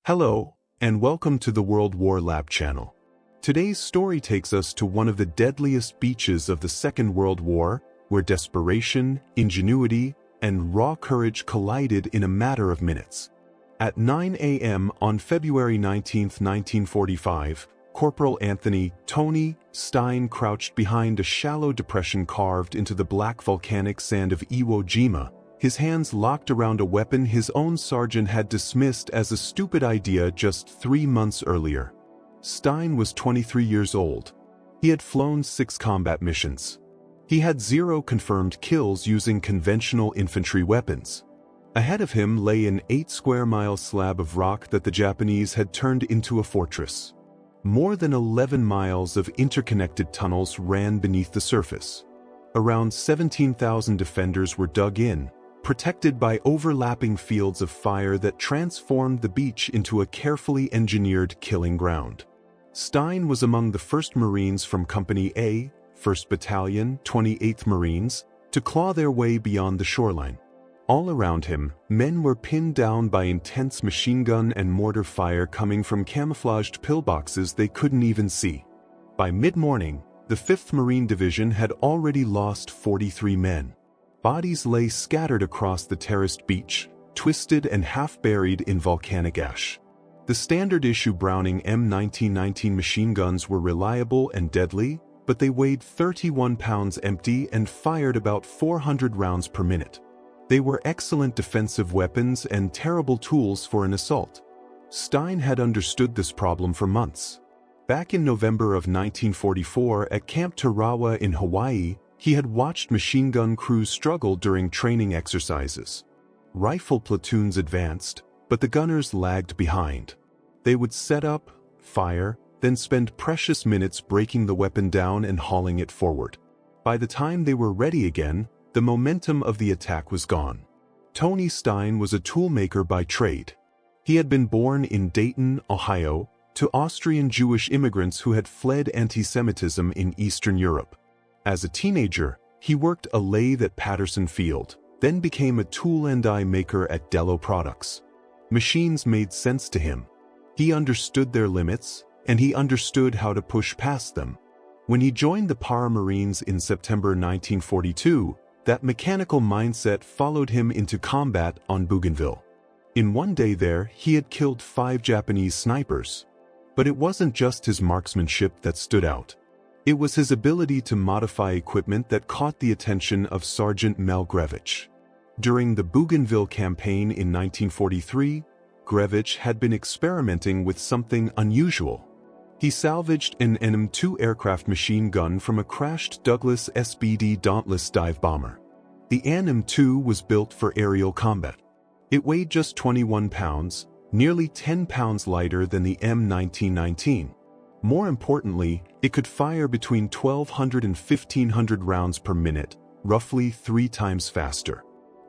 Hello, and welcome to the World War Lab channel. Today's story takes us to one of the deadliest beaches of the Second World War, where desperation, ingenuity, and raw courage collided in a matter of minutes. At 9 a.m. on February 19, 1945, Corporal Tony Stein crouched behind a shallow depression carved into the black volcanic sand of Iwo Jima, his hands locked around a weapon his own sergeant had dismissed as a stupid idea just 3 months earlier. Stein was 23 years old. He had flown 6 combat missions. He had 0 confirmed kills using conventional infantry weapons. Ahead of him lay an 8-square-mile slab of rock that the Japanese had turned into a fortress. More than 11 miles of interconnected tunnels ran beneath the surface. Around 17,000 defenders were dug in, protected by overlapping fields of fire that transformed the beach into a carefully engineered killing ground. Stein was among the first Marines from Company A, 1st Battalion, 28th Marines, to claw their way beyond the shoreline. All around him, men were pinned down by intense machine gun and mortar fire coming from camouflaged pillboxes they couldn't even see. By mid-morning, the 5th Marine Division had already lost 43 men. Bodies lay scattered across the terraced beach, twisted and half-buried in volcanic ash. The standard-issue Browning M1919 machine guns were reliable and deadly, but they weighed 31 pounds empty and fired about 400 rounds per minute. They were excellent defensive weapons and terrible tools for an assault. Stein had understood this problem for months. Back in November of 1944 at Camp Tarawa in Hawaii, he had watched machine gun crews struggle during training exercises. Rifle platoons advanced, but the gunners lagged behind. They would set up, fire, then spend precious minutes breaking the weapon down and hauling it forward. By the time they were ready again, the momentum of the attack was gone. Tony Stein was a toolmaker by trade. He had been born in Dayton, Ohio, to Austrian Jewish immigrants who had fled anti-Semitism in Eastern Europe. As a teenager, he worked a lathe at Patterson Field, then became a tool and die maker at Dello Products. Machines made sense to him. He understood their limits, and he understood how to push past them. When he joined the Para Marines in September 1942, that mechanical mindset followed him into combat on Bougainville. In one day there, he had killed 5 Japanese snipers. But it wasn't just his marksmanship that stood out. It was his ability to modify equipment that caught the attention of Sergeant Mel Grevich. During the Bougainville campaign in 1943, Grevich had been experimenting with something unusual. He salvaged an M2 aircraft machine gun from a crashed Douglas SBD Dauntless dive bomber. The M2 was built for aerial combat. It weighed just 21 pounds, nearly 10 pounds lighter than the M1919. More importantly, it could fire between 1,200 and 1,500 rounds per minute, roughly 3 times faster.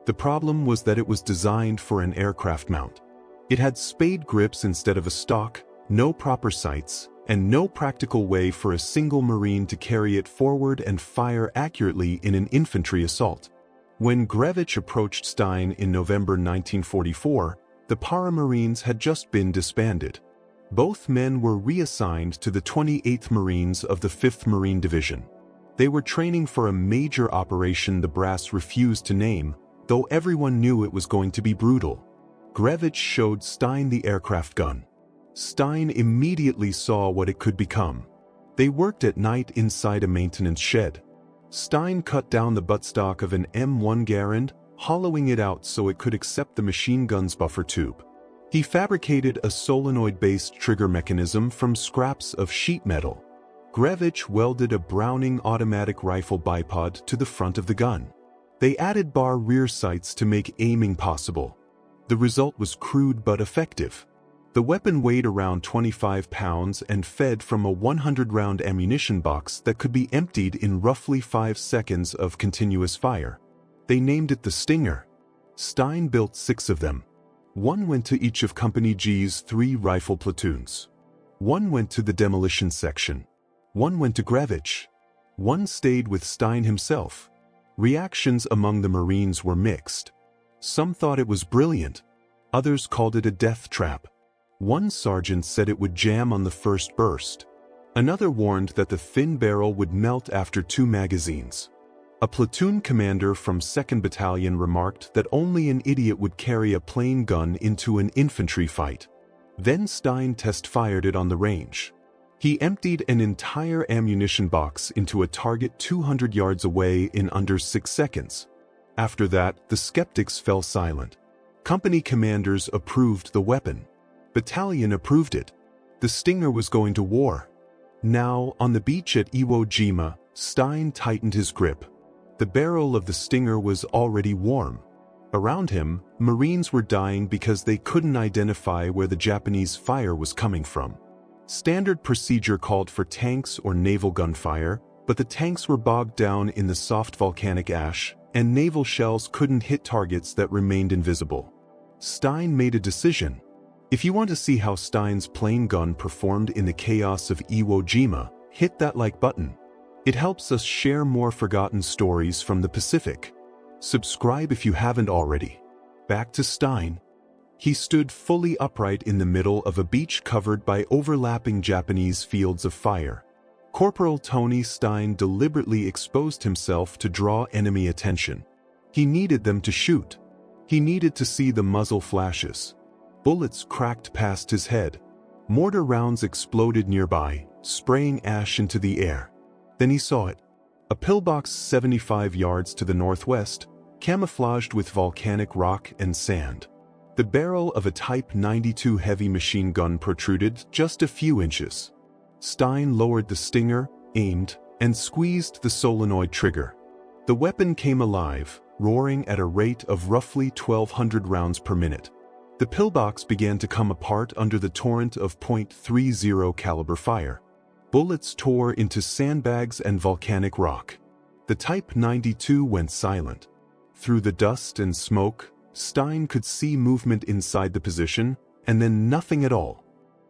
The problem was that it was designed for an aircraft mount. It had spade grips instead of a stock, no proper sights, and no practical way for a single Marine to carry it forward and fire accurately in an infantry assault. When Grevich approached Stein in November 1944, the Para Marines had just been disbanded. Both men were reassigned to the 28th Marines of the 5th Marine Division. They were training for a major operation the brass refused to name, though everyone knew it was going to be brutal. Grevich showed Stein the aircraft gun. Stein immediately saw what it could become. They worked at night inside a maintenance shed. Stein cut down the buttstock of an M1 Garand, hollowing it out so it could accept the machine gun's buffer tube. He fabricated a solenoid-based trigger mechanism from scraps of sheet metal. Grevich welded a Browning automatic rifle bipod to the front of the gun. They added bar rear sights to make aiming possible. The result was crude but effective. The weapon weighed around 25 pounds and fed from a 100-round ammunition box that could be emptied in roughly 5 seconds of continuous fire. They named it the Stinger. Stein built 6 of them. 1 went to each of Company G's 3 rifle platoons. 1 went to the demolition section. 1 went to Grevich. 1 stayed with Stein himself. Reactions among the Marines were mixed. Some thought it was brilliant. Others called it a death trap. One sergeant said it would jam on the first burst. Another warned that the thin barrel would melt after 2 magazines. A platoon commander from 2nd Battalion remarked that only an idiot would carry a plain gun into an infantry fight. Then Stein test-fired it on the range. He emptied an entire ammunition box into a target 200 yards away in under 6 seconds. After that, the skeptics fell silent. Company commanders approved the weapon. Battalion approved it. The Stinger was going to war. Now, on the beach at Iwo Jima, Stein tightened his grip. The barrel of the Stinger was already warm. Around him, Marines were dying because they couldn't identify where the Japanese fire was coming from. Standard procedure called for tanks or naval gunfire, but the tanks were bogged down in the soft volcanic ash, and naval shells couldn't hit targets that remained invisible. Stein made a decision. If you want to see how Stein's plain gun performed in the chaos of Iwo Jima, hit that like button. It helps us share more forgotten stories from the Pacific. Subscribe if you haven't already. Back to Stein. He stood fully upright in the middle of a beach covered by overlapping Japanese fields of fire. Corporal Tony Stein deliberately exposed himself to draw enemy attention. He needed them to shoot. He needed to see the muzzle flashes. Bullets cracked past his head. Mortar rounds exploded nearby, spraying ash into the air. Then he saw it. A pillbox 75 yards to the northwest, camouflaged with volcanic rock and sand. The barrel of a Type 92 heavy machine gun protruded just a few inches. Stein lowered the Stinger, aimed, and squeezed the solenoid trigger. The weapon came alive, roaring at a rate of roughly 1,200 rounds per minute. The pillbox began to come apart under the torrent of .30 caliber fire. Bullets tore into sandbags and volcanic rock. The Type 92 went silent. Through the dust and smoke, Stein could see movement inside the position, and then nothing at all.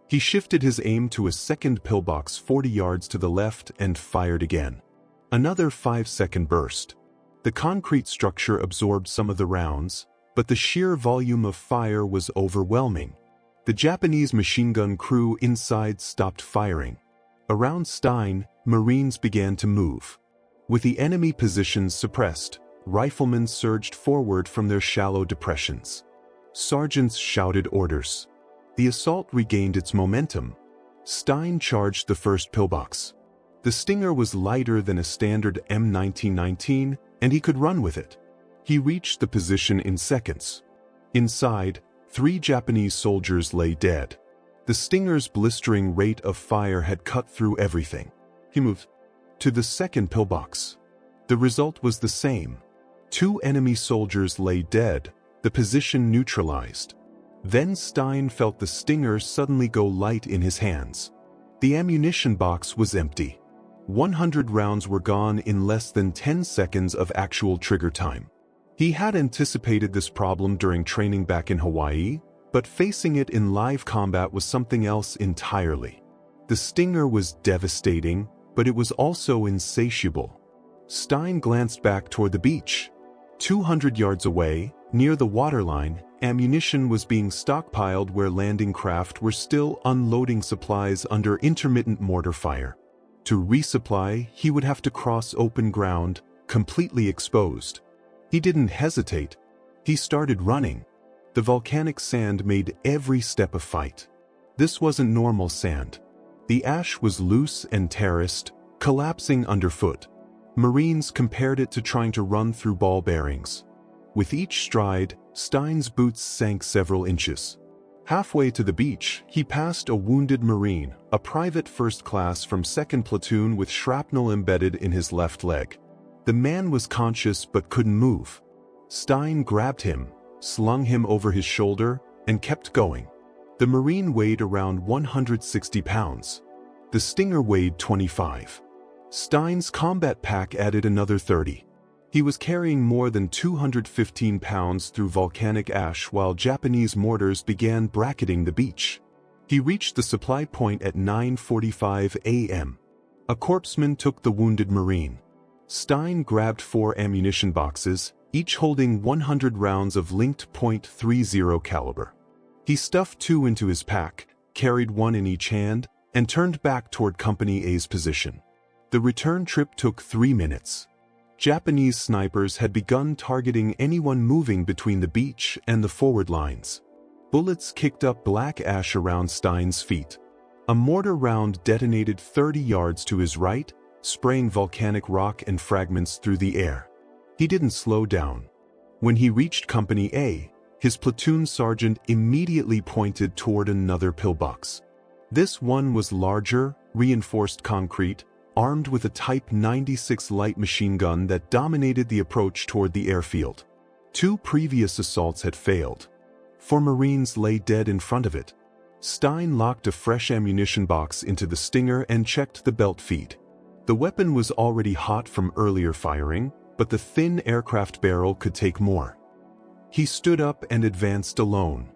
He shifted his aim to a second pillbox 40 yards to the left and fired again. Another 5-second burst. The concrete structure absorbed some of the rounds, but the sheer volume of fire was overwhelming. The Japanese machine gun crew inside stopped firing. Around Stein, Marines began to move. With the enemy positions suppressed, riflemen surged forward from their shallow depressions. Sergeants shouted orders. The assault regained its momentum. Stein charged the first pillbox. The Stinger was lighter than a standard M1919, and he could run with it. He reached the position in seconds. Inside, 3 Japanese soldiers lay dead. The Stinger's blistering rate of fire had cut through everything. He moved to the second pillbox. The result was the same. 2 enemy soldiers lay dead, the position neutralized. Then Stein felt the Stinger suddenly go light in his hands. The ammunition box was empty. 100 rounds were gone in less than 10 seconds of actual trigger time. He had anticipated this problem during training back in Hawaii, but facing it in live combat was something else entirely. The Stinger was devastating, but it was also insatiable. Stein glanced back toward the beach. 200 yards away, near the waterline, ammunition was being stockpiled where landing craft were still unloading supplies under intermittent mortar fire. To resupply, he would have to cross open ground, completely exposed. He didn't hesitate. He started running. The volcanic sand made every step a fight. This wasn't normal sand. The ash was loose and terraced, collapsing underfoot. Marines compared it to trying to run through ball bearings. With each stride, Stein's boots sank several inches. Halfway to the beach, he passed a wounded Marine, a private first class from 2nd Platoon with shrapnel embedded in his left leg. The man was conscious but couldn't move. Stein grabbed him, slung him over his shoulder, and kept going. The Marine weighed around 160 pounds. The Stinger weighed 25. Stein's combat pack added another 30. He was carrying more than 215 pounds through volcanic ash while Japanese mortars began bracketing the beach. He reached the supply point at 9:45 a.m. A corpsman took the wounded Marine. Stein grabbed 4 ammunition boxes, each holding 100 rounds of linked .30 caliber. He stuffed 2 into his pack, carried 1 in each hand, and turned back toward Company A's position. The return trip took 3 minutes. Japanese snipers had begun targeting anyone moving between the beach and the forward lines. Bullets kicked up black ash around Stein's feet. A mortar round detonated 30 yards to his right, spraying volcanic rock and fragments through the air. He didn't slow down. When he reached Company A, his platoon sergeant immediately pointed toward another pillbox. This one was larger, reinforced concrete, armed with a Type 96 light machine gun that dominated the approach toward the airfield. 2 previous assaults had failed. 4 Marines lay dead in front of it. Stein locked a fresh ammunition box into the Stinger and checked the belt feed. The weapon was already hot from earlier firing, but the thin aircraft barrel could take more. He stood up and advanced alone.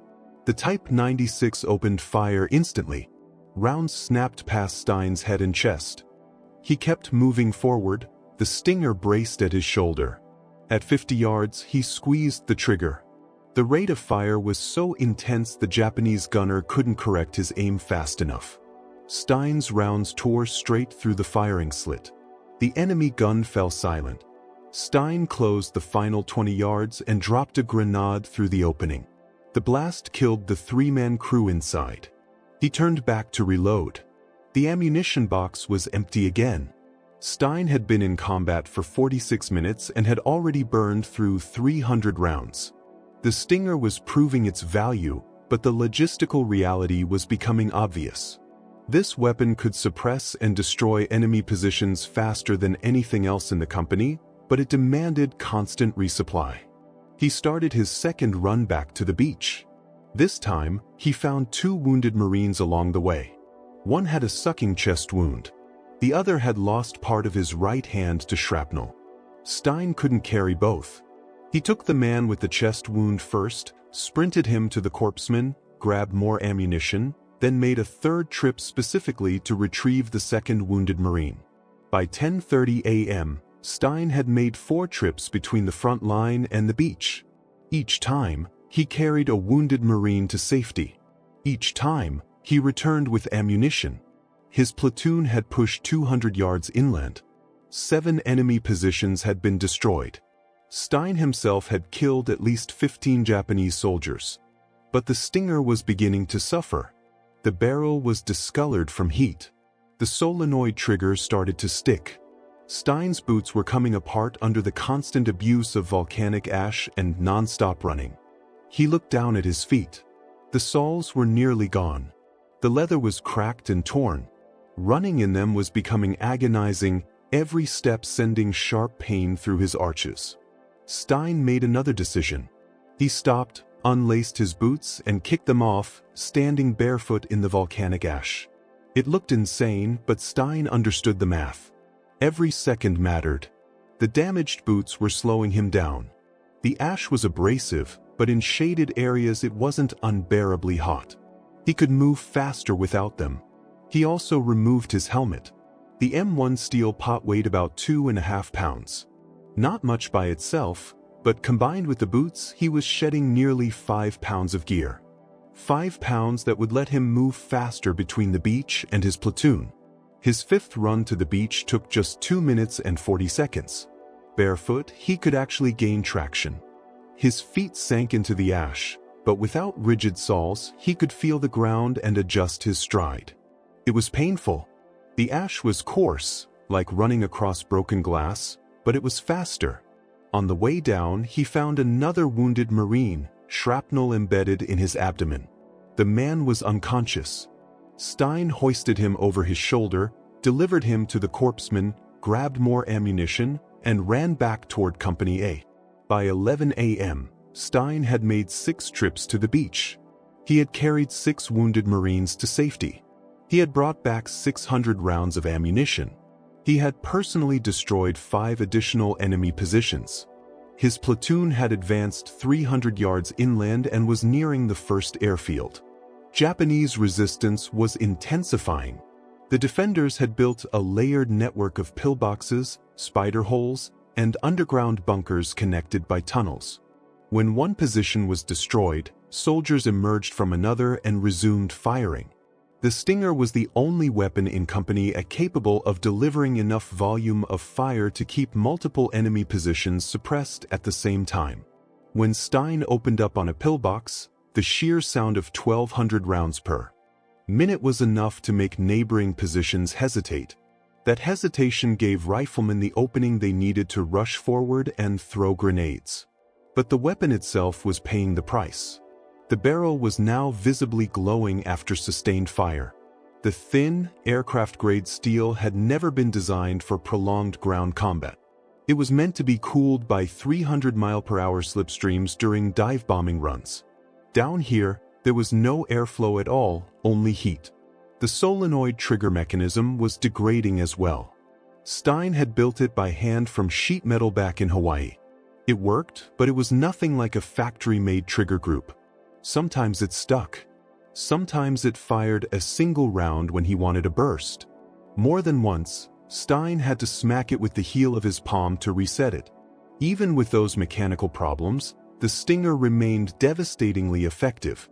The Type 96 opened fire instantly. Rounds snapped past Stein's head and chest. He kept moving forward, the Stinger braced at his shoulder. At 50 yards, he squeezed the trigger. The rate of fire was so intense the Japanese gunner couldn't correct his aim fast enough. Stein's rounds tore straight through the firing slit. The enemy gun fell silent. Stein closed the final 20 yards and dropped a grenade through the opening. The blast killed the 3-man crew inside. He turned back to reload. The ammunition box was empty again. Stein had been in combat for 46 minutes and had already burned through 300 rounds. The Stinger was proving its value, but the logistical reality was becoming obvious. This weapon could suppress and destroy enemy positions faster than anything else in the company, but it demanded constant resupply. He started his second run back to the beach. This time, he found 2 wounded Marines along the way. One had a sucking chest wound. The other had lost part of his right hand to shrapnel. Stein couldn't carry both. He took the man with the chest wound first, sprinted him to the corpsman, grabbed more ammunition, then made a 3rd trip specifically to retrieve the second wounded Marine. By 10:30 a.m., Stein had made 4 trips between the front line and the beach. Each time, he carried a wounded Marine to safety. Each time, he returned with ammunition. His platoon had pushed 200 yards inland. 7 enemy positions had been destroyed. Stein himself had killed at least 15 Japanese soldiers. But the Stinger was beginning to suffer. The barrel was discolored from heat. The solenoid trigger started to stick. Stein's boots were coming apart under the constant abuse of volcanic ash and non-stop running. He looked down at his feet. The soles were nearly gone. The leather was cracked and torn. Running in them was becoming agonizing, every step sending sharp pain through his arches. Stein made another decision. He stopped, unlaced his boots, and kicked them off, standing barefoot in the volcanic ash. It looked insane, but Stein understood the math. Every second mattered. The damaged boots were slowing him down. The ash was abrasive, but in shaded areas it wasn't unbearably hot. He could move faster without them. He also removed his helmet. The M1 steel pot weighed about 2.5 pounds. Not much by itself, but combined with the boots, he was shedding nearly 5 pounds of gear. 5 pounds that would let him move faster between the beach and his platoon. His 5th run to the beach took just 2 minutes and 40 seconds. Barefoot, he could actually gain traction. His feet sank into the ash, but without rigid soles, he could feel the ground and adjust his stride. It was painful. The ash was coarse, like running across broken glass, but it was faster. On the way down, he found another wounded Marine, shrapnel embedded in his abdomen. The man was unconscious. Stein hoisted him over his shoulder, delivered him to the corpsman, grabbed more ammunition, and ran back toward Company A. By 11 a.m., Stein had made 6 trips to the beach. He had carried 6 wounded Marines to safety. He had brought back 600 rounds of ammunition. He had personally destroyed 5 additional enemy positions. His platoon had advanced 300 yards inland and was nearing the first airfield. Japanese resistance was intensifying. The defenders had built a layered network of pillboxes, spider holes, and underground bunkers connected by tunnels. When one position was destroyed, soldiers emerged from another and resumed firing. The Stinger was the only weapon in Company A capable of delivering enough volume of fire to keep multiple enemy positions suppressed at the same time. When Stein opened up on a pillbox, the sheer sound of 1,200 rounds per minute was enough to make neighboring positions hesitate. That hesitation gave riflemen the opening they needed to rush forward and throw grenades. But the weapon itself was paying the price. The barrel was now visibly glowing after sustained fire. The thin, aircraft-grade steel had never been designed for prolonged ground combat. It was meant to be cooled by 300-mile-per-hour slipstreams during dive-bombing runs. Down here, there was no airflow at all, only heat. The solenoid trigger mechanism was degrading as well. Stein had built it by hand from sheet metal back in Hawaii. It worked, but it was nothing like a factory-made trigger group. Sometimes it stuck. Sometimes it fired a single round when he wanted a burst. More than once, Stein had to smack it with the heel of his palm to reset it. Even with those mechanical problems, the Stinger remained devastatingly effective.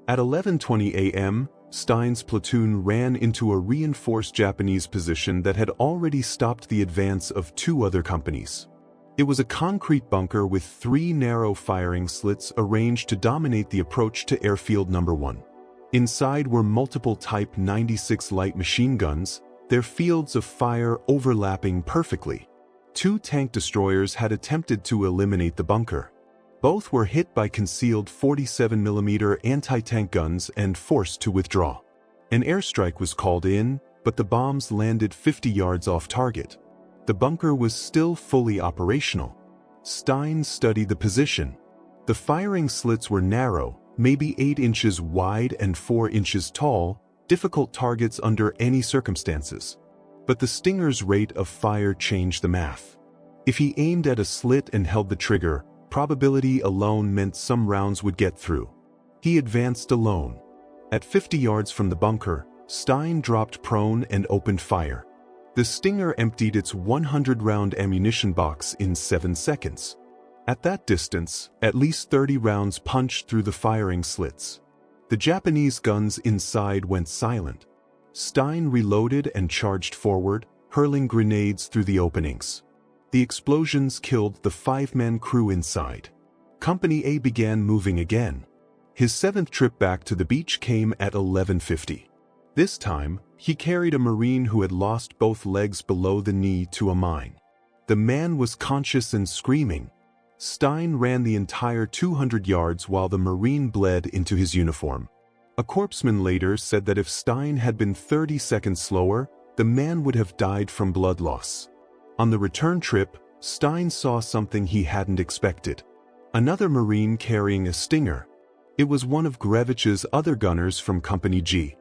At 11:20 a.m., Stein's platoon ran into a reinforced Japanese position that had already stopped the advance of 2 other companies. It was a concrete bunker with 3 narrow firing slits arranged to dominate the approach to Airfield No. 1. Inside were multiple Type 96 light machine guns, their fields of fire overlapping perfectly. 2 tank destroyers had attempted to eliminate the bunker. Both were hit by concealed 47mm anti-tank guns and forced to withdraw. An airstrike was called in, but the bombs landed 50 yards off target. The bunker was still fully operational. Stein studied the position. The firing slits were narrow, maybe 8 inches wide and 4 inches tall, difficult targets under any circumstances. But the Stinger's rate of fire changed the math. If he aimed at a slit and held the trigger, probability alone meant some rounds would get through. He advanced alone. At 50 yards from the bunker, Stein dropped prone and opened fire. The Stinger emptied its 100-round ammunition box in 7 seconds. At that distance, at least 30 rounds punched through the firing slits. The Japanese guns inside went silent. Stein reloaded and charged forward, hurling grenades through the openings. The explosions killed the 5-man crew inside. Company A began moving again. His 7th trip back to the beach came at 11:50. This time, he carried a Marine who had lost both legs below the knee to a mine. The man was conscious and screaming. Stein ran the entire 200 yards while the Marine bled into his uniform. A corpsman later said that if Stein had been 30 seconds slower, the man would have died from blood loss. On the return trip, Stein saw something he hadn't expected. Another Marine carrying a Stinger. It was one of Grevich's other gunners from Company G.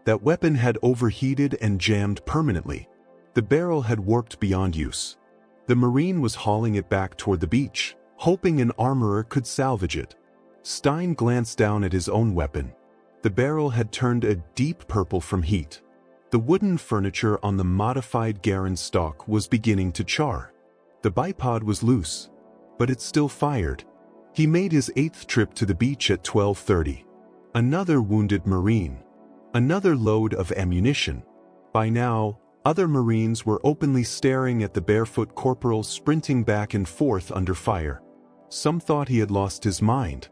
That weapon had overheated and jammed permanently. The barrel had warped beyond use. The Marine was hauling it back toward the beach, hoping an armorer could salvage it. Stein glanced down at his own weapon. The barrel had turned a deep purple from heat. The wooden furniture on the modified Garand stock was beginning to char. The bipod was loose, but it still fired. He made his 8th trip to the beach at 12:30. Another wounded Marine. Another load of ammunition. By now, other Marines were openly staring at the barefoot corporal sprinting back and forth under fire. Some thought he had lost his mind.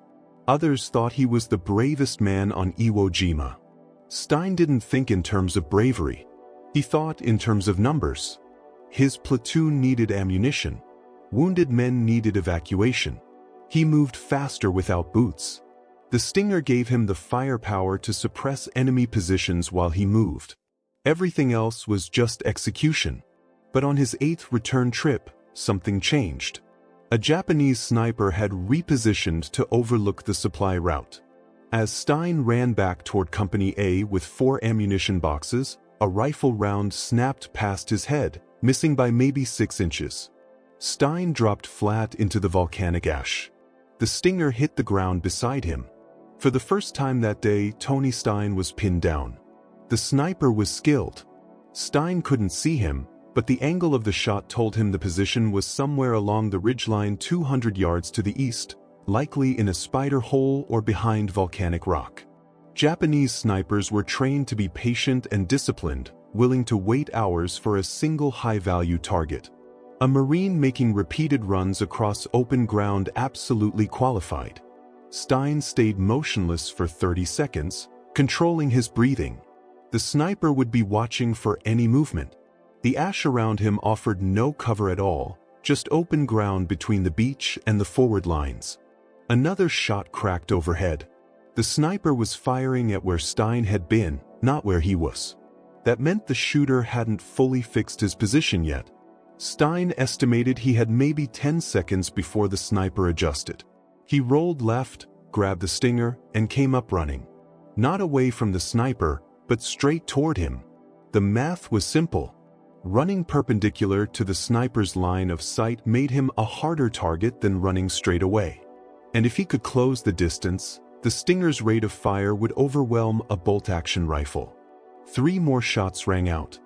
Others thought he was the bravest man on Iwo Jima. Stein didn't think in terms of bravery. He thought in terms of numbers. His platoon needed ammunition. Wounded men needed evacuation. He moved faster without boots. The Stinger gave him the firepower to suppress enemy positions while he moved. Everything else was just execution. But on his 8th return trip, something changed. A Japanese sniper had repositioned to overlook the supply route. As Stein ran back toward Company A with 4 ammunition boxes, a rifle round snapped past his head, missing by maybe 6 inches. Stein dropped flat into the volcanic ash. The Stinger hit the ground beside him. For the first time that day, Tony Stein was pinned down. The sniper was skilled. Stein couldn't see him, but the angle of the shot told him the position was somewhere along the ridgeline 200 yards to the east, likely in a spider hole or behind volcanic rock. Japanese snipers were trained to be patient and disciplined, willing to wait hours for a single high-value target. A Marine making repeated runs across open ground absolutely qualified. Stein stayed motionless for 30 seconds, controlling his breathing. The sniper would be watching for any movement. The ash around him offered no cover at all, just open ground between the beach and the forward lines. Another shot cracked overhead. The sniper was firing at where Stein had been, not where he was. That meant the shooter hadn't fully fixed his position yet. Stein estimated he had maybe 10 seconds before the sniper adjusted. He rolled left, grabbed the stinger, and came up running. Not away from the sniper, but straight toward him. The math was simple. Running perpendicular to the sniper's line of sight made him a harder target than running straight away. And if he could close the distance, the stinger's rate of fire would overwhelm a bolt-action rifle. 3 more shots rang out.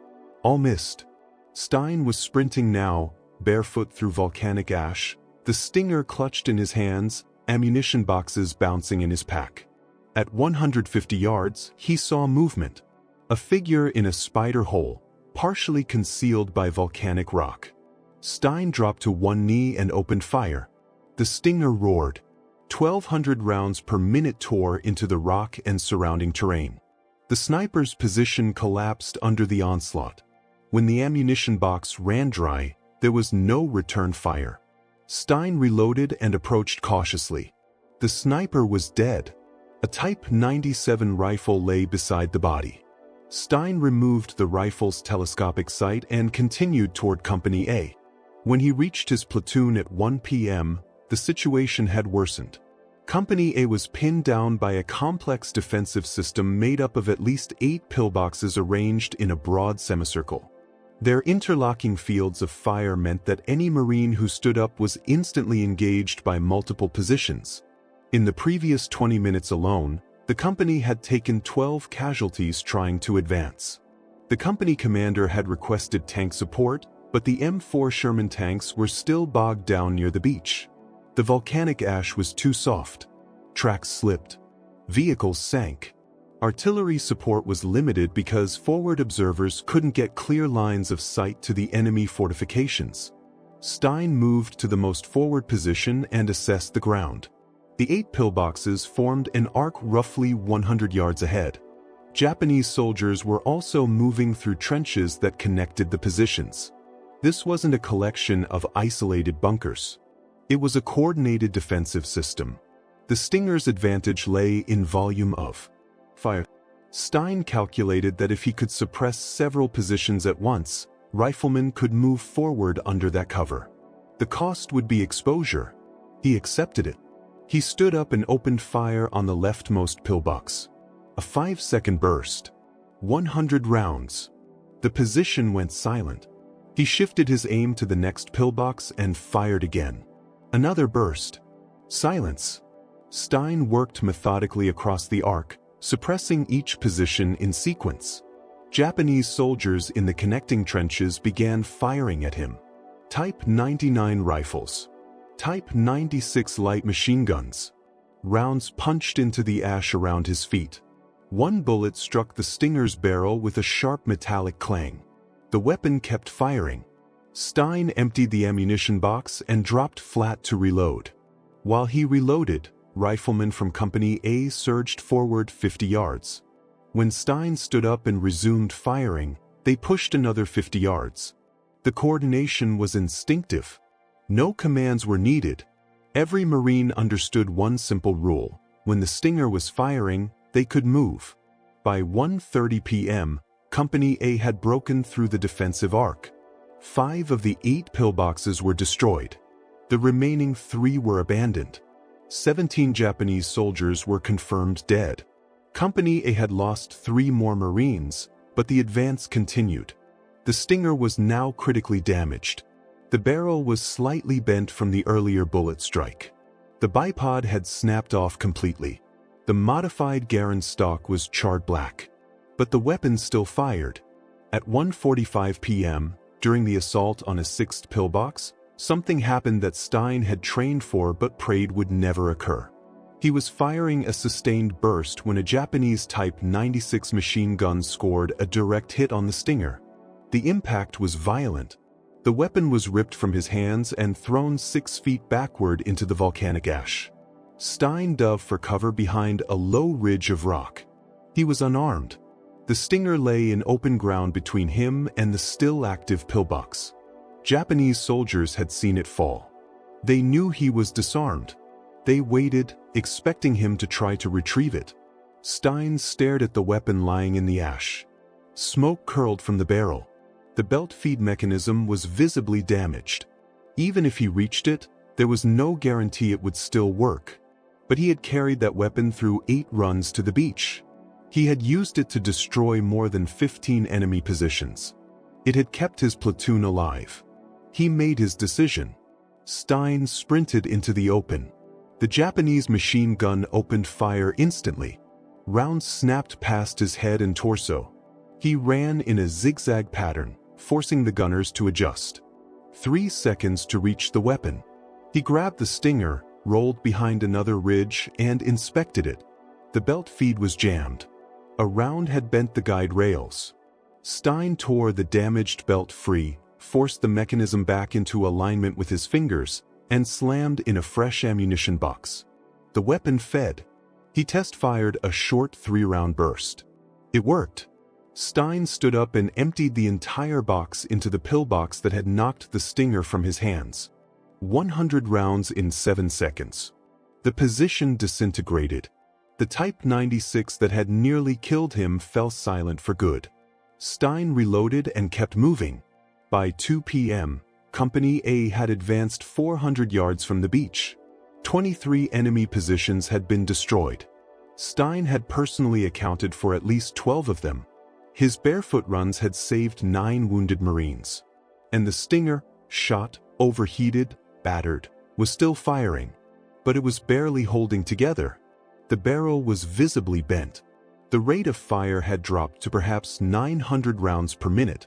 All missed. Stein was sprinting now, barefoot through volcanic ash, the stinger clutched in his hands, ammunition boxes bouncing in his pack. At 150 yards, he saw movement. A figure in a spider hole, partially concealed by volcanic rock. Stein dropped to one knee and opened fire. The stinger roared. 1,200 rounds per minute tore into the rock and surrounding terrain. The sniper's position collapsed under the onslaught. When the ammunition box ran dry, there was no return fire. Stein reloaded and approached cautiously. The sniper was dead. A Type 97 rifle lay beside the body. Stein removed the rifle's telescopic sight and continued toward Company A. When he reached his platoon at 1 p.m., the situation had worsened. Company A was pinned down by a complex defensive system made up of at least 8 pillboxes arranged in a broad semicircle. Their interlocking fields of fire meant that any Marine who stood up was instantly engaged by multiple positions. In the previous 20 minutes alone, the company had taken 12 casualties trying to advance. The company commander had requested tank support, but the M4 Sherman tanks were still bogged down near the beach. The volcanic ash was too soft. Tracks slipped. Vehicles sank. Artillery support was limited because forward observers couldn't get clear lines of sight to the enemy fortifications. Stein moved to the most forward position and assessed the ground. The 8 pillboxes formed an arc roughly 100 yards ahead. Japanese soldiers were also moving through trenches that connected the positions. This wasn't a collection of isolated bunkers. It was a coordinated defensive system. The Stinger's advantage lay in volume of fire. Stein calculated that if he could suppress several positions at once, riflemen could move forward under that cover. The cost would be exposure. He accepted it. He stood up and opened fire on the leftmost pillbox. A 5-second burst. 100 rounds. The position went silent. He shifted his aim to the next pillbox and fired again. Another burst. Silence. Stein worked methodically across the arc, suppressing each position in sequence. Japanese soldiers in the connecting trenches began firing at him. Type 99 rifles. Type 96 light machine guns. Rounds punched into the ash around his feet. One bullet struck the Stinger's barrel with a sharp metallic clang. The weapon kept firing. Stein emptied the ammunition box and dropped flat to reload. While he reloaded, riflemen from Company A surged forward 50 yards. When Stein stood up and resumed firing, they pushed another 50 yards. The coordination was instinctive. No commands were needed. Every Marine understood one simple rule: when the Stinger was firing, they could move. By 1:30 p.m., Company A had broken through the defensive arc. 5 of the 8 pillboxes were destroyed. The remaining 3 were abandoned. 17 Japanese soldiers were confirmed dead. Company A had lost 3 more Marines, but the advance continued. The Stinger was now critically damaged. The barrel was slightly bent from the earlier bullet strike. The bipod had snapped off completely. The modified Garand stock was charred black. But the weapon still fired. At 1:45 p.m., during the assault on a 6th pillbox, Something happened that Stein had trained for but prayed would never occur. He was firing a sustained burst when a Japanese Type 96 machine gun scored a direct hit on the Stinger. The impact was violent. The weapon was ripped from his hands and thrown 6 feet backward into the volcanic ash. Stein dove for cover behind a low ridge of rock. He was unarmed. The Stinger lay in open ground between him and the still active pillbox. Japanese soldiers had seen it fall. They knew he was disarmed. They waited, expecting him to try to retrieve it. Stein stared at the weapon lying in the ash. Smoke curled from the barrel. The belt feed mechanism was visibly damaged. Even if he reached it, there was no guarantee it would still work. But he had carried that weapon through 8 runs to the beach. He had used it to destroy more than 15 enemy positions. It had kept his platoon alive. He made his decision. Stein sprinted into the open. The Japanese machine gun opened fire instantly. Rounds snapped past his head and torso. He ran in a zigzag pattern, forcing the gunners to adjust. 3 seconds to reach the weapon. He grabbed the Stinger, rolled behind another ridge, and inspected it. The belt feed was jammed. A round had bent the guide rails. Stein tore the damaged belt free, forced the mechanism back into alignment with his fingers, and slammed in a fresh ammunition box. The weapon fed. He test-fired a short 3-round burst. It worked. Stein stood up and emptied the entire box into the pillbox that had knocked the Stinger from his hands. 100 rounds in 7 seconds. The position disintegrated. The Type 96 that had nearly killed him fell silent for good. Stein reloaded and kept moving. By 2 p.m., Company A had advanced 400 yards from the beach. 23 enemy positions had been destroyed. Stein had personally accounted for at least 12 of them. His barefoot runs had saved 9 wounded Marines. And the Stinger, shot, overheated, battered, was still firing. But it was barely holding together. The barrel was visibly bent. The rate of fire had dropped to perhaps 900 rounds per minute.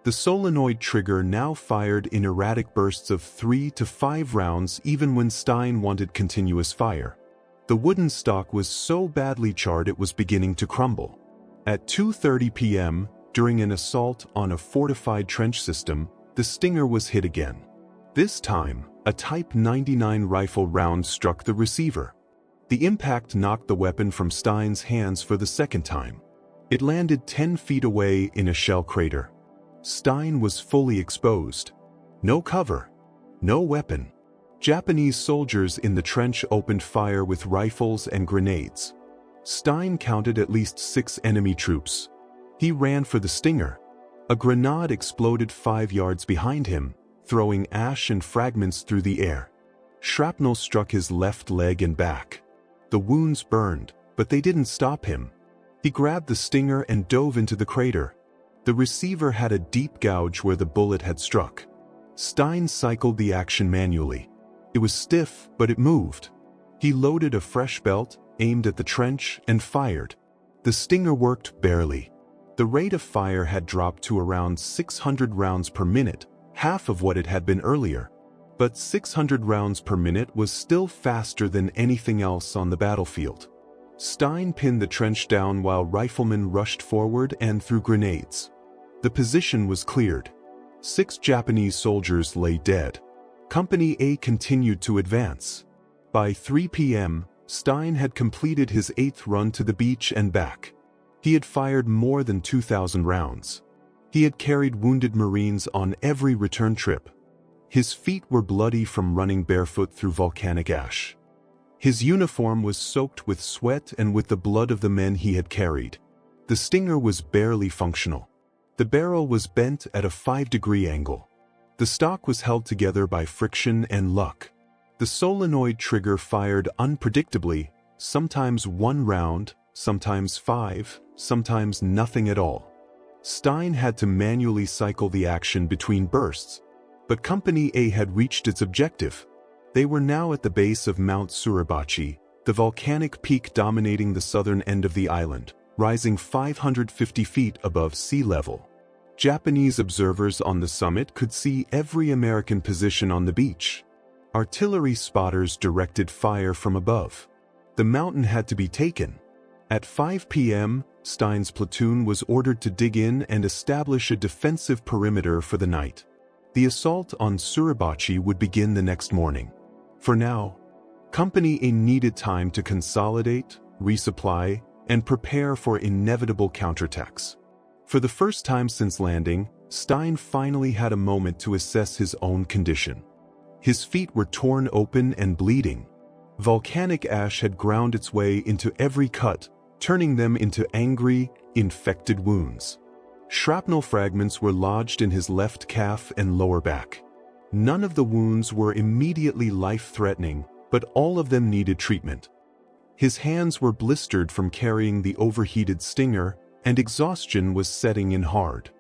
The solenoid trigger now fired in erratic bursts of 3 to 5 rounds even when Stein wanted continuous fire. The wooden stock was so badly charred it was beginning to crumble. At 2:30 p.m., during an assault on a fortified trench system, the Stinger was hit again. This time, a Type 99 rifle round struck the receiver. The impact knocked the weapon from Stein's hands for the second time. It landed 10 feet away in a shell crater. Stein was fully exposed. No cover. No weapon. Japanese soldiers in the trench opened fire with rifles and grenades. Stein counted at least 6 enemy troops. He ran for the Stinger. A grenade exploded 5 yards behind him, throwing ash and fragments through the air. Shrapnel struck his left leg and back. The wounds burned, but they didn't stop him. He grabbed the Stinger and dove into the crater. The receiver had a deep gouge where the bullet had struck. Stein cycled the action manually. It was stiff, but it moved. He loaded a fresh belt, aimed at the trench, and fired. The Stinger worked barely. The rate of fire had dropped to around 600 rounds per minute, half of what it had been earlier. But 600 rounds per minute was still faster than anything else on the battlefield. Stein pinned the trench down while riflemen rushed forward and threw grenades. The position was cleared. 6 Japanese soldiers lay dead. Company A continued to advance. By 3 p.m., Stein had completed his 8th run to the beach and back. He had fired more than 2,000 rounds. He had carried wounded Marines on every return trip. His feet were bloody from running barefoot through volcanic ash. His uniform was soaked with sweat and with the blood of the men he had carried. The Stinger was barely functional. The barrel was bent at a 5-degree angle. The stock was held together by friction and luck. The solenoid trigger fired unpredictably, sometimes 1 round, sometimes 5, sometimes nothing at all. Stein had to manually cycle the action between bursts. But Company A had reached its objective. They were now at the base of Mount Suribachi, the volcanic peak dominating the southern end of the island, rising 550 feet above sea level. Japanese observers on the summit could see every American position on the beach. Artillery spotters directed fire from above. The mountain had to be taken. At 5 p.m., Stein's platoon was ordered to dig in and establish a defensive perimeter for the night. The assault on Suribachi would begin the next morning. For now, Company A needed time to consolidate, resupply, and prepare for inevitable counterattacks. For the first time since landing, Stein finally had a moment to assess his own condition. His feet were torn open and bleeding. Volcanic ash had ground its way into every cut, turning them into angry, infected wounds. Shrapnel fragments were lodged in his left calf and lower back. None of the wounds were immediately life-threatening, but all of them needed treatment. His hands were blistered from carrying the overheated stinger, and exhaustion was setting in hard.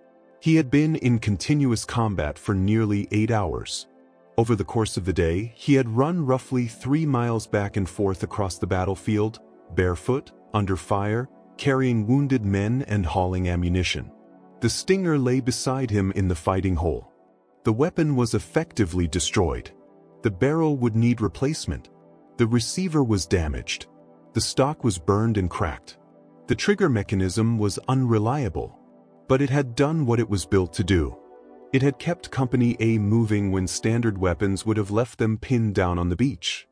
He had been in continuous combat for nearly 8 hours. Over the course of the day, he had run roughly 3 miles back and forth across the battlefield, barefoot, under fire, carrying wounded men and hauling ammunition. The stinger lay beside him in the fighting hole. The weapon was effectively destroyed. The barrel would need replacement. The receiver was damaged. The stock was burned and cracked. The trigger mechanism was unreliable. But it had done what it was built to do. It had kept Company A moving when standard weapons would have left them pinned down on the beach.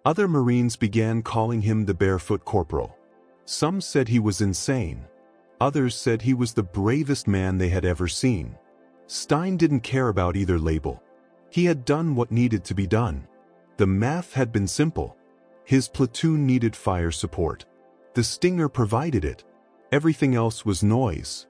Other Marines began calling him the Barefoot Corporal. Some said he was insane. Others said he was the bravest man they had ever seen. Stein didn't care about either label. He had done what needed to be done. The math had been simple. His platoon needed fire support. The stinger provided it. Everything else was noise.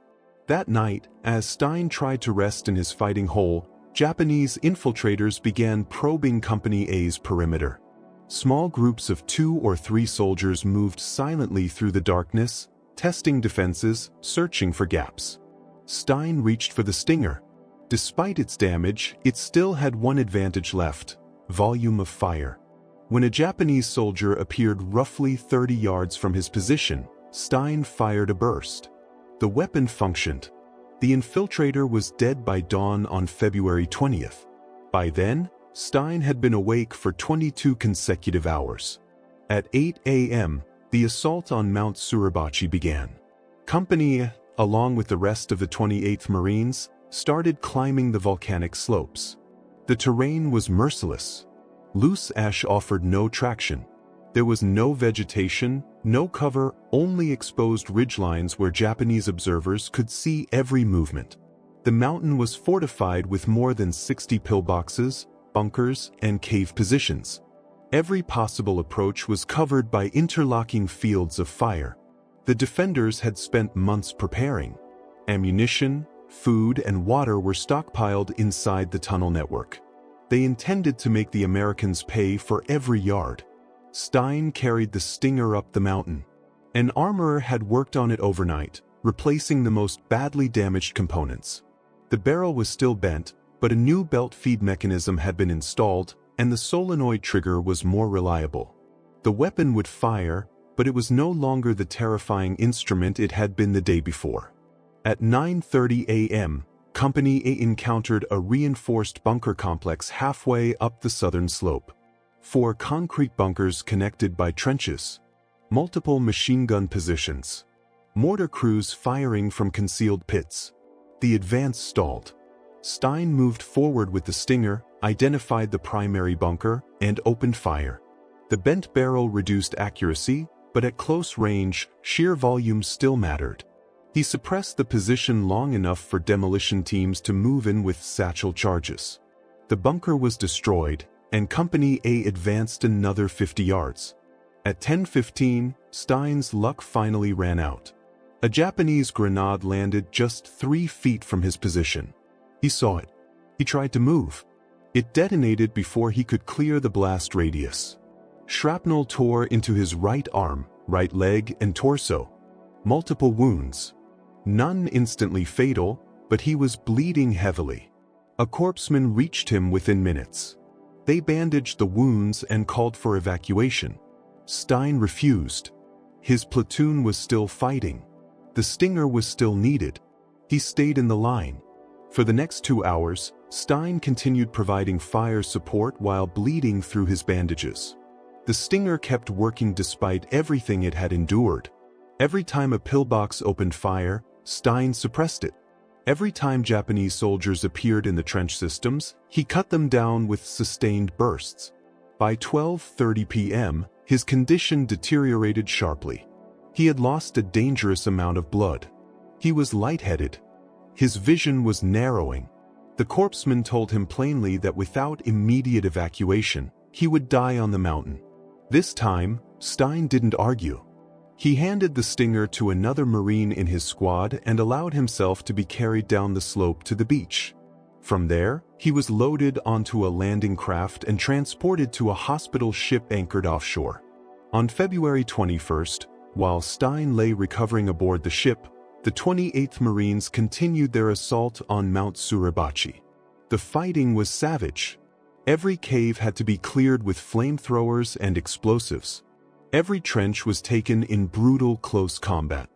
That night, as Stein tried to rest in his fighting hole, Japanese infiltrators began probing Company A's perimeter. Small groups of 2 or 3 soldiers moved silently through the darkness, testing defenses, searching for gaps. Stein reached for the stinger. Despite its damage, it still had one advantage left: volume of fire. When a Japanese soldier appeared roughly 30 yards from his position, Stein fired a burst. The weapon functioned. The infiltrator was dead by dawn on February 20th. By then, Stein had been awake for 22 consecutive hours. At 8 a.m., the assault on Mount Suribachi began. Company A, along with the rest of the 28th Marines, started climbing the volcanic slopes. The terrain was merciless. Loose ash offered no traction. There was no vegetation, no cover, only exposed ridgelines where Japanese observers could see every movement. The mountain was fortified with more than 60 pillboxes, bunkers, and cave positions. Every possible approach was covered by interlocking fields of fire. The defenders had spent months preparing. Ammunition, food, and water were stockpiled inside the tunnel network. They intended to make the Americans pay for every yard. Stein carried the stinger up the mountain. An armorer had worked on it overnight, replacing the most badly damaged components. The barrel was still bent, but a new belt feed mechanism had been installed, and the solenoid trigger was more reliable. The weapon would fire, but it was no longer the terrifying instrument it had been the day before. At 9:30 a.m., Company A encountered a reinforced bunker complex halfway up the southern slope. 4 concrete bunkers connected by trenches. Multiple machine gun positions. Mortar crews firing from concealed pits. The advance stalled. Stein moved forward with the stinger, identified the primary bunker, and opened fire. The bent barrel reduced accuracy, but at close range, sheer volume still mattered. He suppressed the position long enough for demolition teams to move in with satchel charges. The bunker was destroyed, and Company A advanced another 50 yards. At 10:15, Stein's luck finally ran out. A Japanese grenade landed just 3 feet from his position. He saw it. He tried to move. It detonated before he could clear the blast radius. Shrapnel tore into his right arm, right leg, and torso. Multiple wounds. None instantly fatal, but he was bleeding heavily. A corpsman reached him within minutes. They bandaged the wounds and called for evacuation. Stein refused. His platoon was still fighting. The stinger was still needed. He stayed in the line. For the next 2 hours, Stein continued providing fire support while bleeding through his bandages. The Stinger kept working despite everything it had endured. Every time a pillbox opened fire, Stein suppressed it. Every time Japanese soldiers appeared in the trench systems, he cut them down with sustained bursts. By 12:30 p.m., his condition deteriorated sharply. He had lost a dangerous amount of blood. He was lightheaded. His vision was narrowing. The corpsman told him plainly that without immediate evacuation, he would die on the mountain. This time, Stein didn't argue. He handed the Stinger to another Marine in his squad and allowed himself to be carried down the slope to the beach. From there, he was loaded onto a landing craft and transported to a hospital ship anchored offshore. On February 21st, while Stein lay recovering aboard the ship, the 28th Marines continued their assault on Mount Suribachi. The fighting was savage. Every cave had to be cleared with flamethrowers and explosives. Every trench was taken in brutal close combat.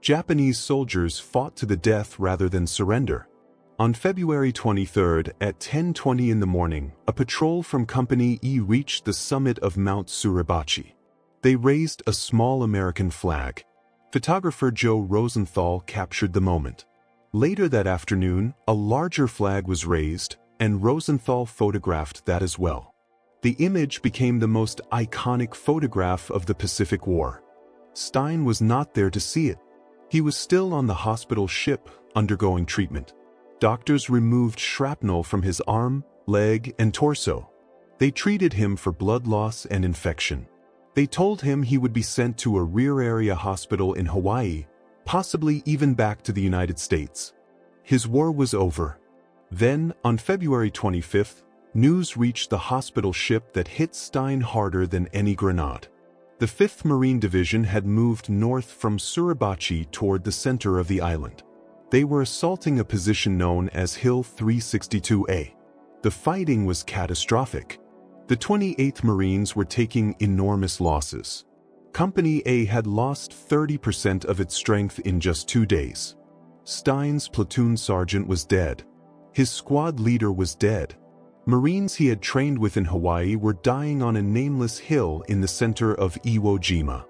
Japanese soldiers fought to the death rather than surrender. On February 23rd at 10:20 in the morning, a patrol from Company E reached the summit of Mount Suribachi. They raised a small American flag. Photographer Joe Rosenthal captured the moment. Later that afternoon, a larger flag was raised, and Rosenthal photographed that as well. The image became the most iconic photograph of the Pacific War. Stein was not there to see it. He was still on the hospital ship, undergoing treatment. Doctors removed shrapnel from his arm, leg, and torso. They treated him for blood loss and infection. They told him he would be sent to a rear area hospital in Hawaii, possibly even back to the United States. His war was over. Then, on February 25th, news reached the hospital ship that hit Stein harder than any grenade. The 5th Marine Division had moved north from Suribachi toward the center of the island. They were assaulting a position known as Hill 362A. The fighting was catastrophic. The 28th Marines were taking enormous losses. Company A had lost 30% of its strength in just 2 days. Stein's platoon sergeant was dead. His squad leader was dead. Marines he had trained with in Hawaii were dying on a nameless hill in the center of Iwo Jima.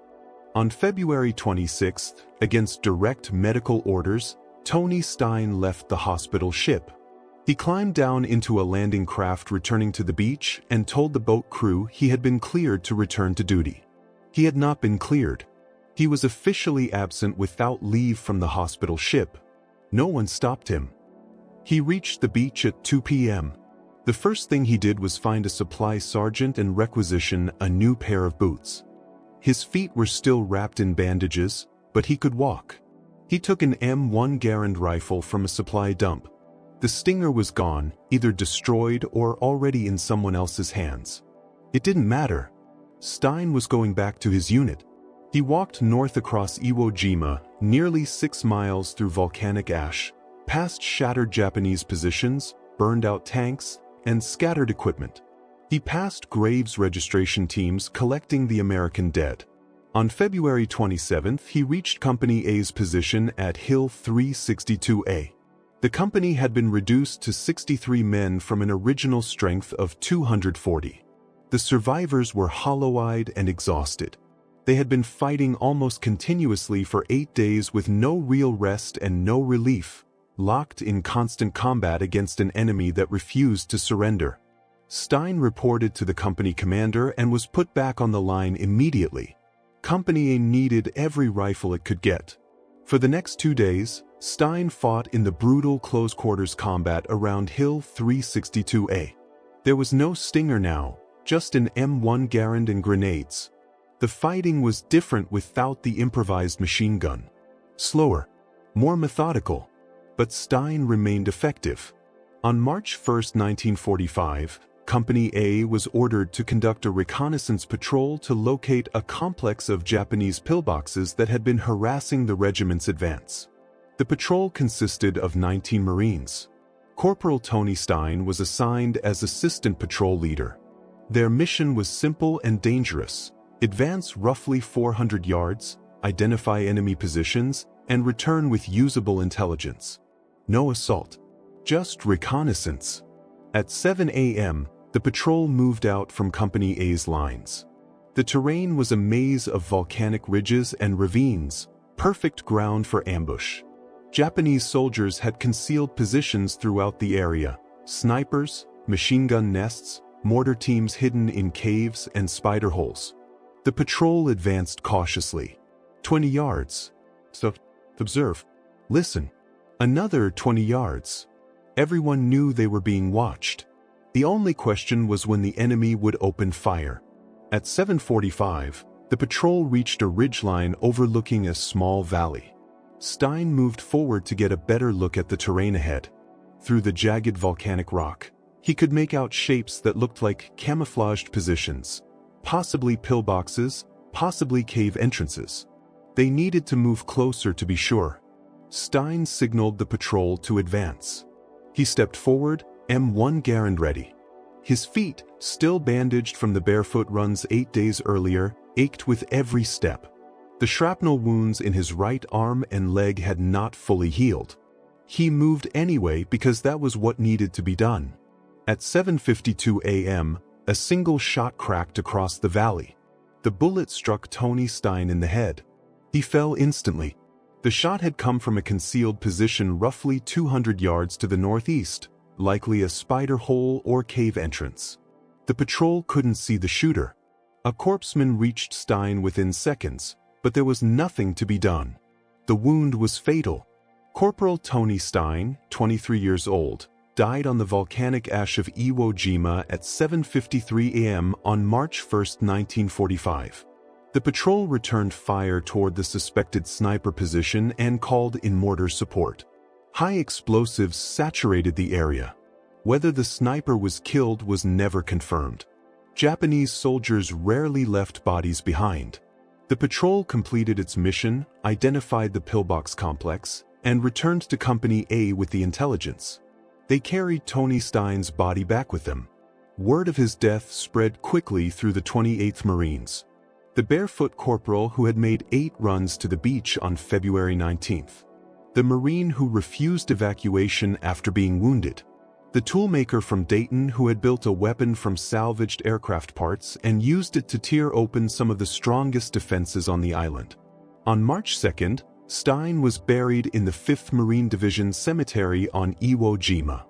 On February 26th, against direct medical orders, Tony Stein left the hospital ship. He climbed down into a landing craft returning to the beach and told the boat crew he had been cleared to return to duty. He had not been cleared. He was officially absent without leave from the hospital ship. No one stopped him. He reached the beach at 2 p.m. The first thing he did was find a supply sergeant and requisition a new pair of boots. His feet were still wrapped in bandages, but he could walk. He took an M1 Garand rifle from a supply dump. The Stinger was gone, either destroyed or already in someone else's hands. It didn't matter. Stein was going back to his unit. He walked north across Iwo Jima, nearly 6 miles through volcanic ash, past shattered Japanese positions, burned-out tanks, and scattered equipment. He passed graves registration teams collecting the American dead. On February 27th, he reached Company A's position at Hill 362A. The company had been reduced to 63 men from an original strength of 240. The survivors were hollow-eyed and exhausted. They had been fighting almost continuously for 8 days with no real rest and no relief, locked in constant combat against an enemy that refused to surrender. Stein reported to the company commander and was put back on the line immediately. Company A needed every rifle it could get. For the next 2 days, Stein fought in the brutal close-quarters combat around Hill 362A. There was no Stinger now, just an M1 Garand and grenades. The fighting was different without the improvised machine gun. Slower, more methodical, but Stein remained effective. On March 1, 1945, Company A was ordered to conduct a reconnaissance patrol to locate a complex of Japanese pillboxes that had been harassing the regiment's advance. The patrol consisted of 19 Marines. Corporal Tony Stein was assigned as assistant patrol leader. Their mission was simple and dangerous: advance roughly 400 yards, identify enemy positions, and return with usable intelligence. No assault. Just reconnaissance. At 7 a.m., the patrol moved out from Company A's lines. The terrain was a maze of volcanic ridges and ravines, perfect ground for ambush. Japanese soldiers had concealed positions throughout the area: snipers, machine gun nests, mortar teams hidden in caves and spider holes. The patrol advanced cautiously. 20 yards. Observe. Listen. Another 20 yards. Everyone knew they were being watched. The only question was when the enemy would open fire. At 7:45, the patrol reached a ridgeline overlooking a small valley. Stein moved forward to get a better look at the terrain ahead. Through the jagged volcanic rock, he could make out shapes that looked like camouflaged positions, possibly pillboxes, possibly cave entrances. They needed to move closer to be sure. Stein signaled the patrol to advance. He stepped forward, M1 Garand ready. His feet, still bandaged from the barefoot runs 8 days earlier, ached with every step. The shrapnel wounds in his right arm and leg had not fully healed. He moved anyway because that was what needed to be done. At 7:52 a.m., a single shot cracked across the valley. The bullet struck Tony Stein in the head. He fell instantly. The shot had come from a concealed position roughly 200 yards to the northeast, likely a spider hole or cave entrance. The patrol couldn't see the shooter. A corpsman reached Stein within seconds, but there was nothing to be done. The wound was fatal. Corporal Tony Stein, 23 years old, died on the volcanic ash of Iwo Jima at 7:53 a.m. on March 1, 1945. The patrol returned fire toward the suspected sniper position and called in mortar support. High explosives saturated the area. Whether the sniper was killed was never confirmed. Japanese soldiers rarely left bodies behind. The patrol completed its mission, identified the pillbox complex, and returned to Company A with the intelligence. They carried Tony Stein's body back with them. Word of his death spread quickly through the 28th Marines. The barefoot corporal who had made 8 runs to the beach on February 19th. The Marine who refused evacuation after being wounded. The toolmaker from Dayton who had built a weapon from salvaged aircraft parts and used it to tear open some of the strongest defenses on the island. On March 2nd, Stein was buried in the 5th Marine Division Cemetery on Iwo Jima.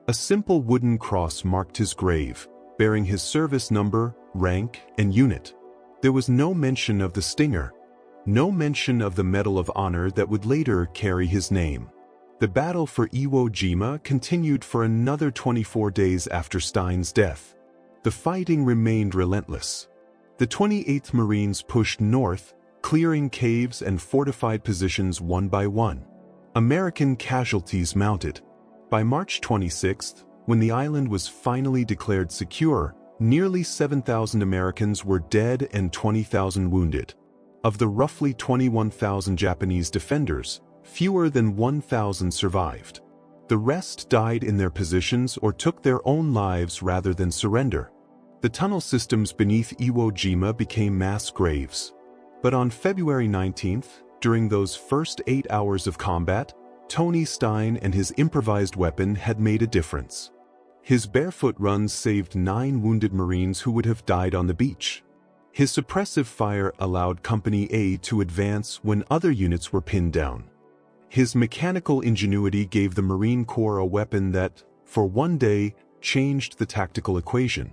A simple wooden cross marked his grave, bearing his service number, rank, and unit. There was no mention of the Stinger, no mention of the Medal of Honor that would later carry his name. The battle for Iwo Jima continued for another 24 days after Stein's death. The fighting remained relentless. The 28th Marines pushed north, clearing caves and fortified positions one by one. American casualties mounted. By March 26th, when the island was finally declared secure, nearly 7,000 Americans were dead and 20,000 wounded. Of the roughly 21,000 Japanese defenders, fewer than 1,000 survived. The rest died in their positions or took their own lives rather than surrender. The tunnel systems beneath Iwo Jima became mass graves. But on February 19th, during those first 8 hours of combat, Tony Stein and his improvised weapon had made a difference. His barefoot runs saved 9 wounded Marines who would have died on the beach. His suppressive fire allowed Company A to advance when other units were pinned down. His mechanical ingenuity gave the Marine Corps a weapon that, for one day, changed the tactical equation.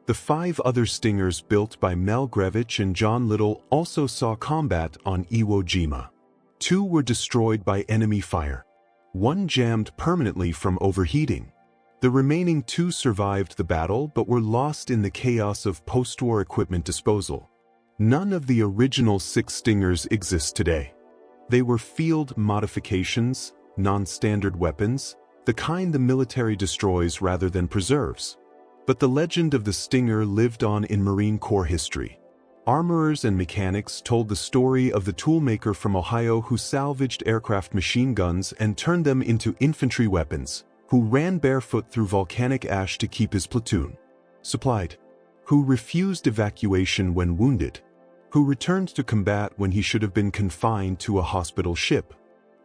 The 5 other Stingers built by Mel Grevich and John Little also saw combat on Iwo Jima. 2 were destroyed by enemy fire. 1 jammed permanently from overheating. The remaining 2 survived the battle but were lost in the chaos of post-war equipment disposal. None of the original 6 Stingers exist today. They were field modifications, non-standard weapons, the kind the military destroys rather than preserves. But the legend of the Stinger lived on in Marine Corps history. Armorers and mechanics told the story of the toolmaker from Ohio who salvaged aircraft machine guns and turned them into infantry weapons, who ran barefoot through volcanic ash to keep his platoon supplied, who refused evacuation when wounded, who returned to combat when he should have been confined to a hospital ship.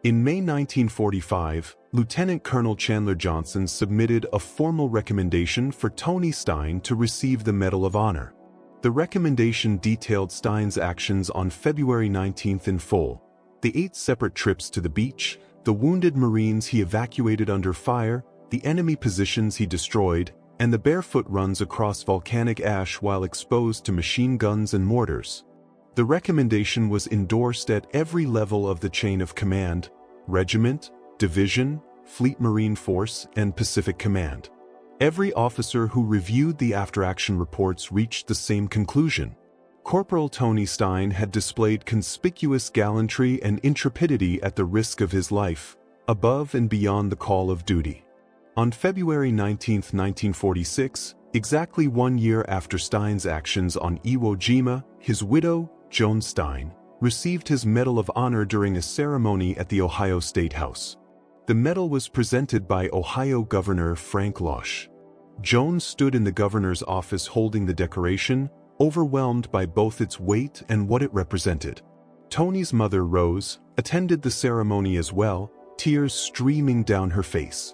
In May 1945, Lieutenant Colonel Chandler Johnson submitted a formal recommendation for Tony Stein to receive the Medal of Honor. The recommendation detailed Stein's actions on February 19 in full: the 8 separate trips to the beach, the wounded Marines he evacuated under fire, the enemy positions he destroyed, and the barefoot runs across volcanic ash while exposed to machine guns and mortars. The recommendation was endorsed at every level of the chain of command: regiment, division, Fleet Marine Force, and Pacific Command. Every officer who reviewed the after-action reports reached the same conclusion. Corporal Tony Stein had displayed conspicuous gallantry and intrepidity at the risk of his life, above and beyond the call of duty. On February 19, 1946, exactly 1 year after Stein's actions on Iwo Jima, his widow, Joan Stein, received his Medal of Honor during a ceremony at the Ohio State House. The medal was presented by Ohio Governor Frank Losh. Joan stood in the governor's office holding the decoration, overwhelmed by both its weight and what it represented. Tony's mother, Rose, attended the ceremony as well, tears streaming down her face.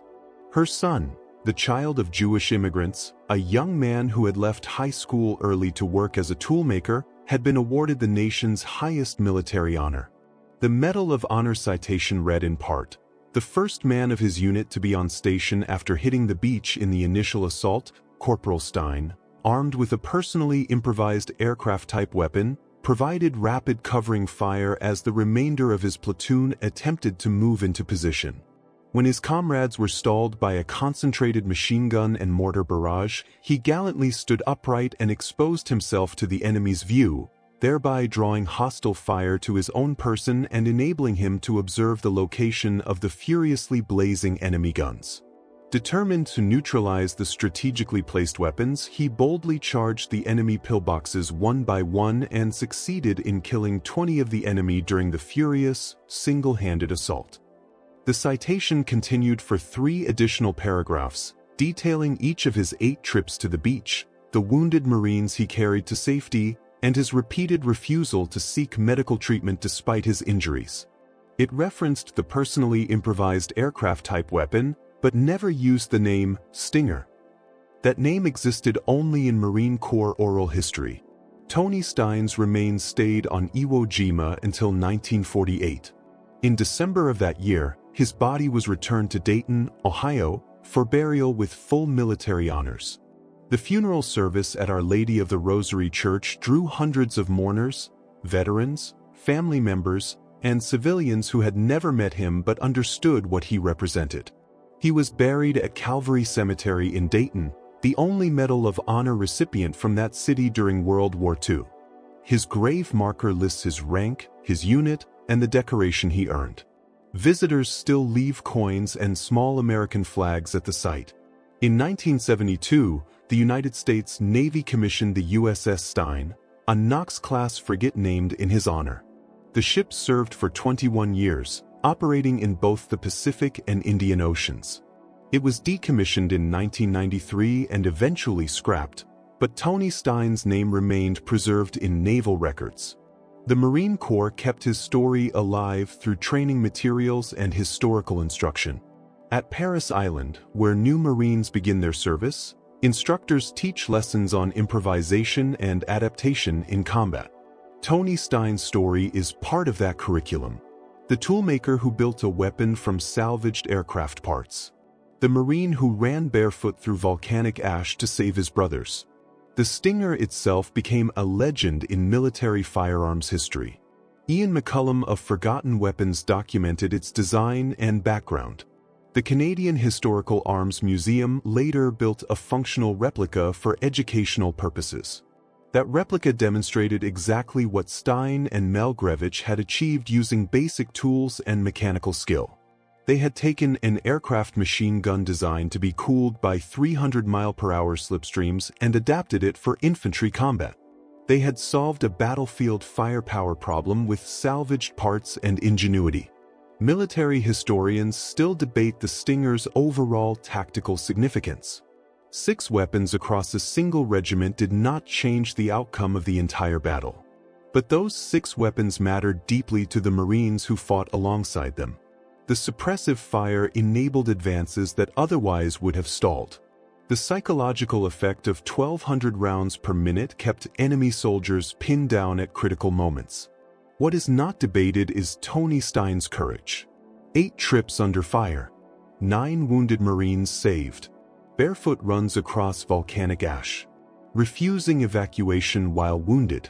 Her son, the child of Jewish immigrants, a young man who had left high school early to work as a toolmaker, had been awarded the nation's highest military honor. The Medal of Honor citation read in part, "The first man of his unit to be on station after hitting the beach in the initial assault, Corporal Stein, armed with a personally improvised aircraft-type weapon, provided rapid covering fire as the remainder of his platoon attempted to move into position. When his comrades were stalled by a concentrated machine gun and mortar barrage, he gallantly stood upright and exposed himself to the enemy's view, thereby drawing hostile fire to his own person and enabling him to observe the location of the furiously blazing enemy guns. Determined to neutralize the strategically placed weapons, he boldly charged the enemy pillboxes one by one and succeeded in killing 20 of the enemy during the furious, single-handed assault." The citation continued for 3 additional paragraphs, detailing each of his 8 trips to the beach, the wounded Marines he carried to safety, and his repeated refusal to seek medical treatment despite his injuries. It referenced the personally improvised aircraft-type weapon, but never used the name Stinger. That name existed only in Marine Corps oral history. Tony Stein's remains stayed on Iwo Jima until 1948. In December of that year, his body was returned to Dayton, Ohio, for burial with full military honors. The funeral service at Our Lady of the Rosary Church drew hundreds of mourners, veterans, family members, and civilians who had never met him but understood what he represented. He was buried at Calvary Cemetery in Dayton, the only Medal of Honor recipient from that city during World War II. His grave marker lists his rank, his unit, and the decoration he earned. Visitors still leave coins and small American flags at the site. In 1972, the United States Navy commissioned the USS Stein, a Knox-class frigate named in his honor. The ship served for 21 years, operating in both the Pacific and Indian Oceans. It was decommissioned in 1993 and eventually scrapped, but Tony Stein's name remained preserved in naval records. The Marine Corps kept his story alive through training materials and historical instruction. At Parris Island, where new Marines begin their service, instructors teach lessons on improvisation and adaptation in combat. Tony Stein's story is part of that curriculum. The toolmaker who built a weapon from salvaged aircraft parts. The Marine who ran barefoot through volcanic ash to save his brothers. The Stinger itself became a legend in military firearms history. Ian McCullum of Forgotten Weapons documented its design and background. The Canadian Historical Arms Museum later built a functional replica for educational purposes. That replica demonstrated exactly what Stein and Malgrevich had achieved using basic tools and mechanical skill. They had taken an aircraft machine gun design to be cooled by 300-mile-per-hour slipstreams and adapted it for infantry combat. They had solved a battlefield firepower problem with salvaged parts and ingenuity. Military historians still debate the Stinger's overall tactical significance. 6 weapons across a single regiment did not change the outcome of the entire battle. But those 6 weapons mattered deeply to the Marines who fought alongside them. The suppressive fire enabled advances that otherwise would have stalled. The psychological effect of 1,200 rounds per minute kept enemy soldiers pinned down at critical moments. What is not debated is Tony Stein's courage. 8 trips under fire. 9 wounded Marines saved. Barefoot runs across volcanic ash. Refusing evacuation while wounded.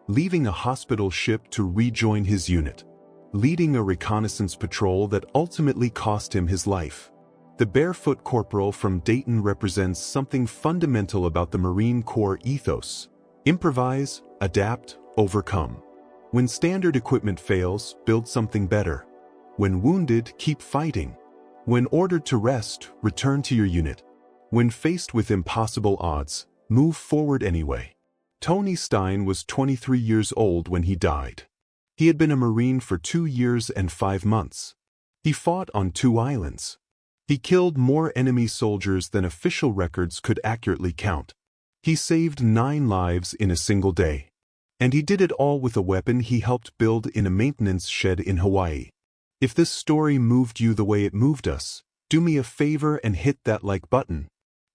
Leaving a hospital ship to rejoin his unit. Leading a reconnaissance patrol that ultimately cost him his life. The barefoot corporal from Dayton represents something fundamental about the Marine Corps ethos. Improvise, adapt, overcome. When standard equipment fails, build something better. When wounded, keep fighting. When ordered to rest, return to your unit. When faced with impossible odds, move forward anyway. Tony Stein was 23 years old when he died. He had been a Marine for 2 years and 5 months. He fought on 2 islands. He killed more enemy soldiers than official records could accurately count. He saved 9 lives in a single day. And he did it all with a weapon he helped build in a maintenance shed in Hawaii. If this story moved you the way it moved us, do me a favor and hit that like button.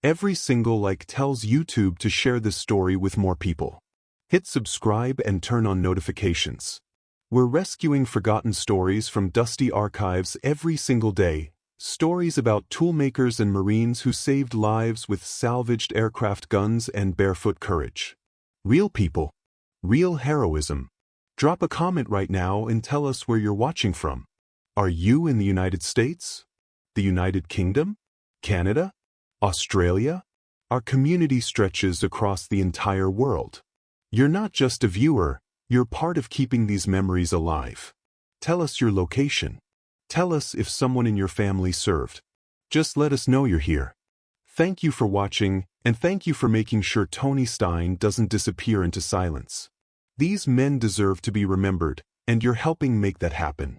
Every single like tells YouTube to share this story with more people. Hit subscribe and turn on notifications. We're rescuing forgotten stories from dusty archives every single day. Stories about toolmakers and Marines who saved lives with salvaged aircraft guns and barefoot courage. Real people. Real heroism. Drop a comment right now and tell us where you're watching from. Are you in the United States? The United Kingdom? Canada? Australia? Our community stretches across the entire world. You're not just a viewer, you're part of keeping these memories alive. Tell us your location. Tell us if someone in your family served. Just let us know you're here. Thank you for watching, and thank you for making sure Tony Stein doesn't disappear into silence. These men deserve to be remembered, and you're helping make that happen.